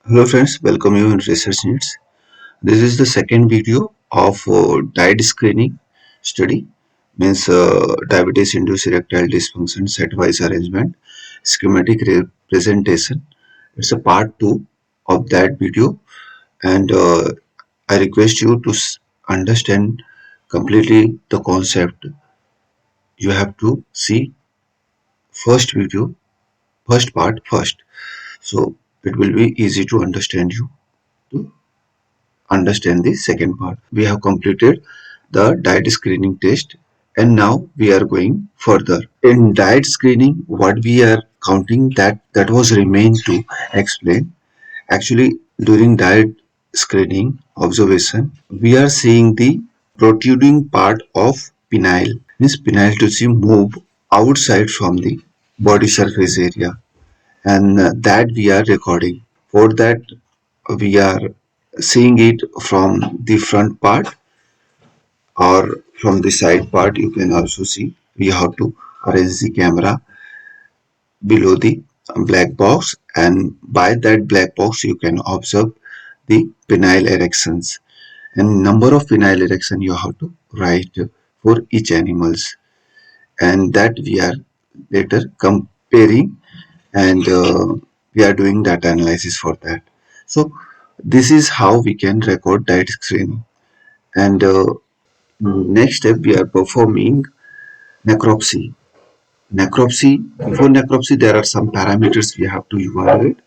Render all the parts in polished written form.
Hello friends, welcome you in Research Needs. This is the second video of diet screening study, means diabetes-induced erectile dysfunction set-wise arrangement, schematic representation. It's a part 2 of that video, and I request you to understand completely the concept. You have to see first video, first part first, so it will be easy to understand you. To understand the second part. We have completed the diet screening test and now we are going further. In diet screening, what we are counting that was remain to explain. Actually, during diet screening observation, we are seeing the protruding part of penile. Means penile tissue move outside from the body surface area, and that we are recording. For that, we are seeing it from the front part or from the side part. You can also see we have to arrange the camera below the black box, and by that black box you can observe the penile erections, and number of penile erection you have to write for each animals, and that we are later comparing, and we are doing data analysis for that. So this is how we can record diet screening. And next step, we are performing necropsy. Before necropsy, there are some parameters we have to evaluate.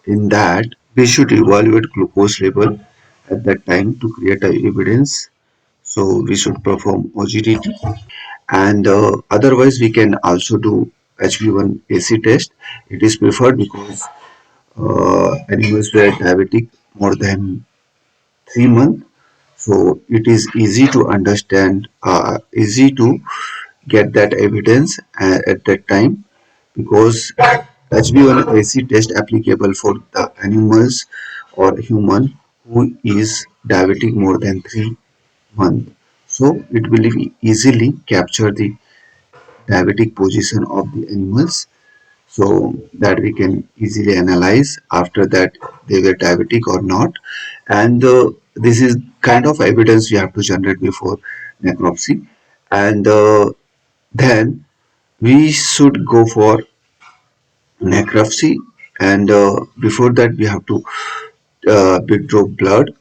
In that, we should evaluate glucose level at that time to create a evidence. So we should perform OGTT, and otherwise we can also do HB1AC test. It is preferred because animals were diabetic more than 3 months, so it is easy to understand, easy to get that evidence at that time, because HB1AC test applicable for the animals or human who is diabetic more than 3 months. So it will easily capture the diabetic position of the animals, so that we can easily analyze after that they were diabetic or not. And this is kind of evidence we have to generate before necropsy, and then we should go for necropsy, and before that we have to withdraw blood,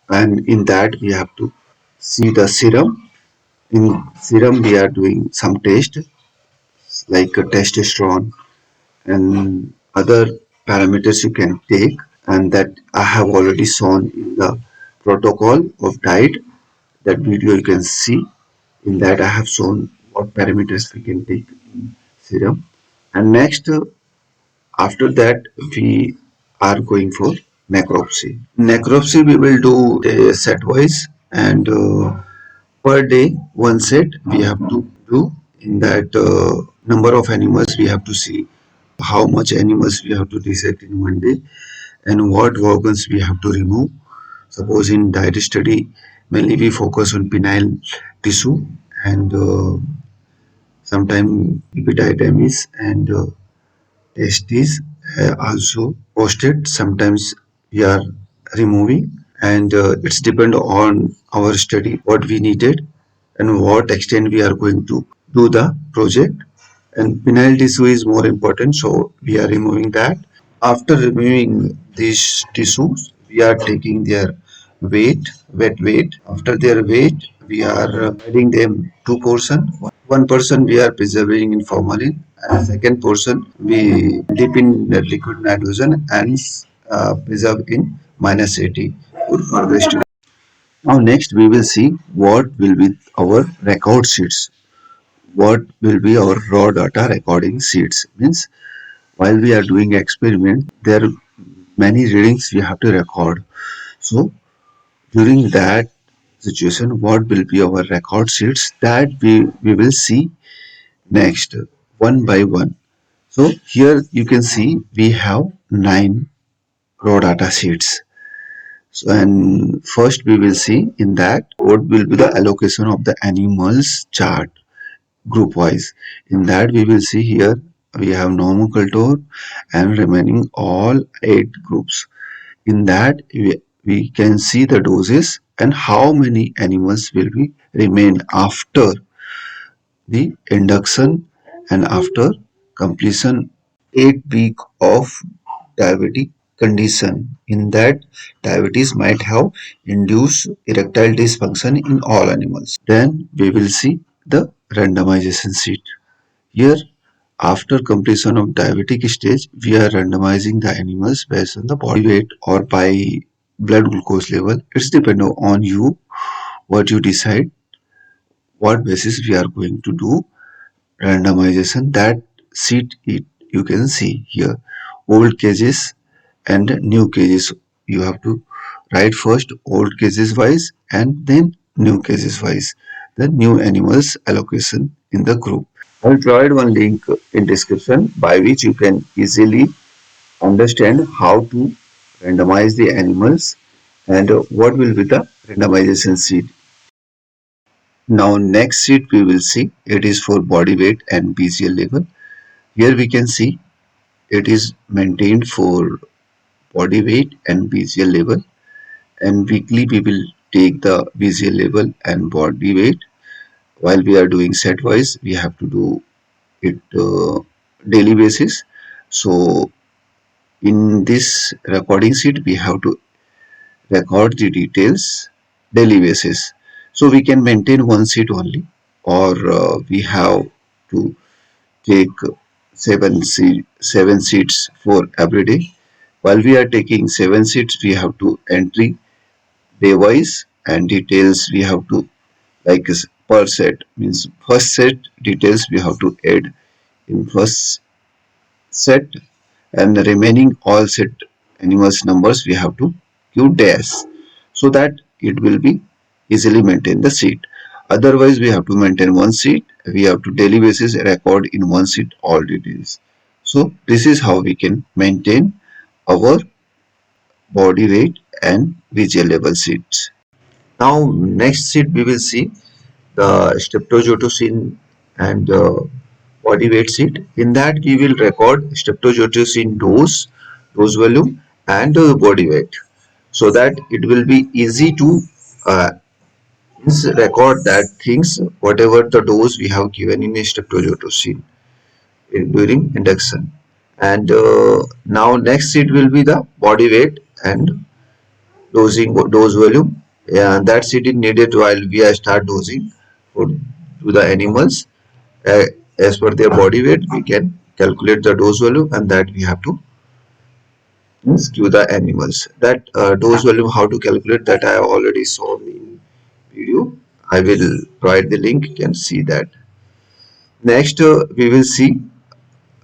and in that we have to see the serum. In serum we are doing some test like testosterone and other parameters you can take, and that I have already shown in the protocol of diet. That video you can see. In that I have shown what parameters we can take in serum. And next, after that we are going for necropsy. Necropsy we will do set wise, and per day one set we have to do. In that number of animals we have to see how much animals we have to dissect in one day and what organs we have to remove. Suppose in diet study, mainly we focus on penile tissue, and sometimes epididymis and testes also posted. Sometimes we are removing, and it's depend on our study what we needed and what extent we are going to do the project. And penile tissue is more important, so we are removing that. After removing these tissues, we are taking their weight, wet weight. After their weight, we are dividing them two portion. One portion we are preserving in formalin, and second portion we dip in the liquid nitrogen and preserve in -80 for further study. Now next we will see what will be our record sheets. What will be our raw data recording sheets. Means while we are doing experiment, there are many readings we have to record. So during that situation, what will be our record sheets, that we will see next one by one. So here you can see we have 9 raw data sheets. So, and first we will see in that what will be the allocation of the animals chart group wise. In that we will see here we have normal control and remaining all 8 groups. In that we can see the doses and how many animals will be remain after the induction and after completion 8 week of diabetic condition. In that, diabetes might have induced erectile dysfunction in all animals. Then we will see the randomization sheet. Here, after completion of diabetic stage, we are randomizing the animals based on the body weight or by blood glucose level. It's dependent on you what you decide, what basis we are going to do randomization. That sheet you can see here old cases and new cases. You have to write first old cases wise and then new cases wise the new animals allocation in the group. I'll provide one link in description by which you can easily understand how to randomize the animals and what will be the randomization sheet. Now next sheet we will see it is for body weight and BCL level. Here we can see it is maintained for body weight and BCL level, and weekly we will take the BCL level and body weight. While we are doing set wise, we have to do it daily basis. So in this recording sheet, we have to record the details daily basis. So we can maintain one sheet only, or we have to take seven seats for every day. While we are taking 7 seats, we have to entry day wise and details we have to like per set means first set details we have to add in first set and the remaining all set animals numbers we have to give dash so that it will be easily maintain the seat. Otherwise we have to maintain one seat. We have to daily basis record in one seat all details. So this is how we can maintain our body weight and visual level sheets. Now next sheet we will see the streptozotocin and body weight sheet. In that we will record streptozotocin dose volume and body weight so that it will be easy to uh, record that things whatever the dose we have given in streptozotocin during induction. And now next sheet will be the body weight and dose volume. Yeah, that's it is needed while we are start dosing for to the animals. Uh, as per their body weight, we can calculate the dose volume and that we have to give the animals. That dose volume, how to calculate that I already saw in video. I will provide the link. You can see that. Next, we will see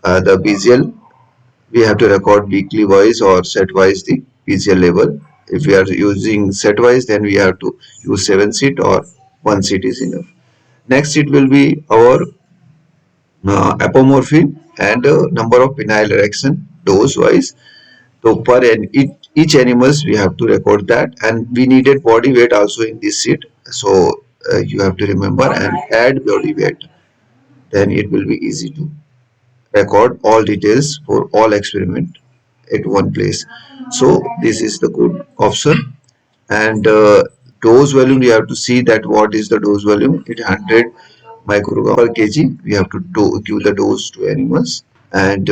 the BCL. We have to record weekly wise or set wise the PCL level. If we are using set wise, then we have to use 7 seat or 1 seat is enough. Next it will be our apomorphine and number of penile erection dose wise. So per each animals we have to record that, and we needed body weight also in this sheet. So you have to remember and add body weight. Then it will be easy to record all details for all experiment at one place. So this is the good option. And dose volume we have to see that what is the dose volume. It 100 microgram per kg we have to give the dose to animals. And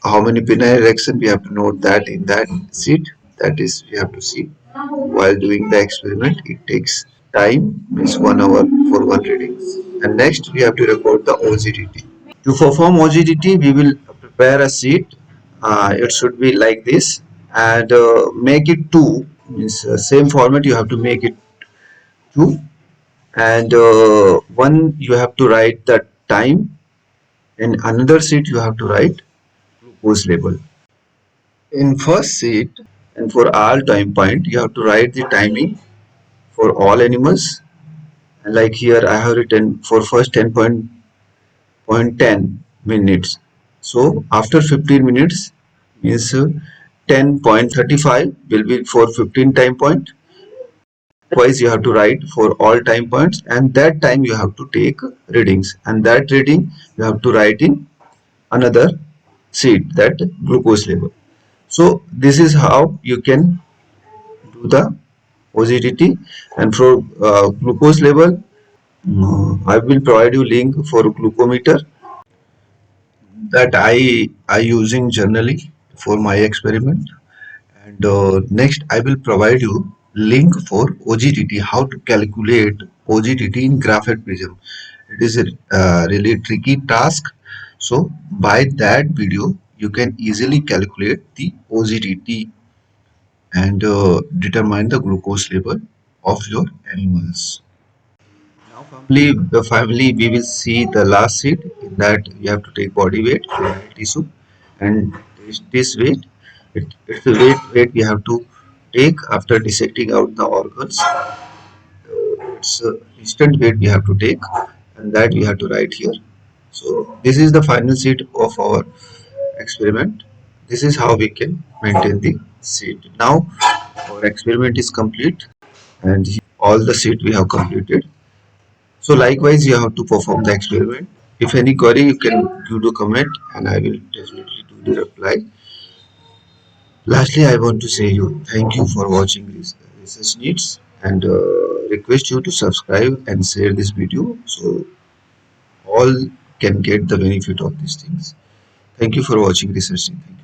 how many penile erection we have to note that in that sheet. That is we have to see while doing the experiment. It takes time means 1 hour for one reading. And next we have to record the OGTT. To perform OGTT, we will prepare a sheet. It should be like this and make it two. Means same format you have to make it two, and one you have to write the time, and another sheet you have to write glucose level. In first sheet and for all time point you have to write the timing for all animals. And like here I have written for first 10.10 minutes. So after 15 minutes means 10.35 will be for 15 time point. Twice you have to write for all time points, and that time you have to take readings, and that reading you have to write in another sheet, that glucose level. So this is how you can do the OGTT. And for glucose level, I will provide you link for glucometer that I using generally for my experiment. And next I will provide you link for OGTT, how to calculate OGTT in graphed prism. It is a really tricky task. So by that video you can easily calculate the OGTT and determine the glucose level of your animals. Now finally we will see the last sheet. In that you have to take body weight, fluid tissue, and this weight, it's the weight we have to take after dissecting out the organs. It's a instant weight we have to take, and that we have to write here. So this is the final sheet of our experiment. This is how we can maintain the sheet. Now our experiment is complete, and all the sheet we have completed. So likewise, you have to perform the experiment. If any query, you can give the comment and I will definitely do the reply. Lastly, I want to say you thank you for watching this research needs and request you to subscribe and share this video so all can get the benefit of these things. Thank you for watching research. Needs.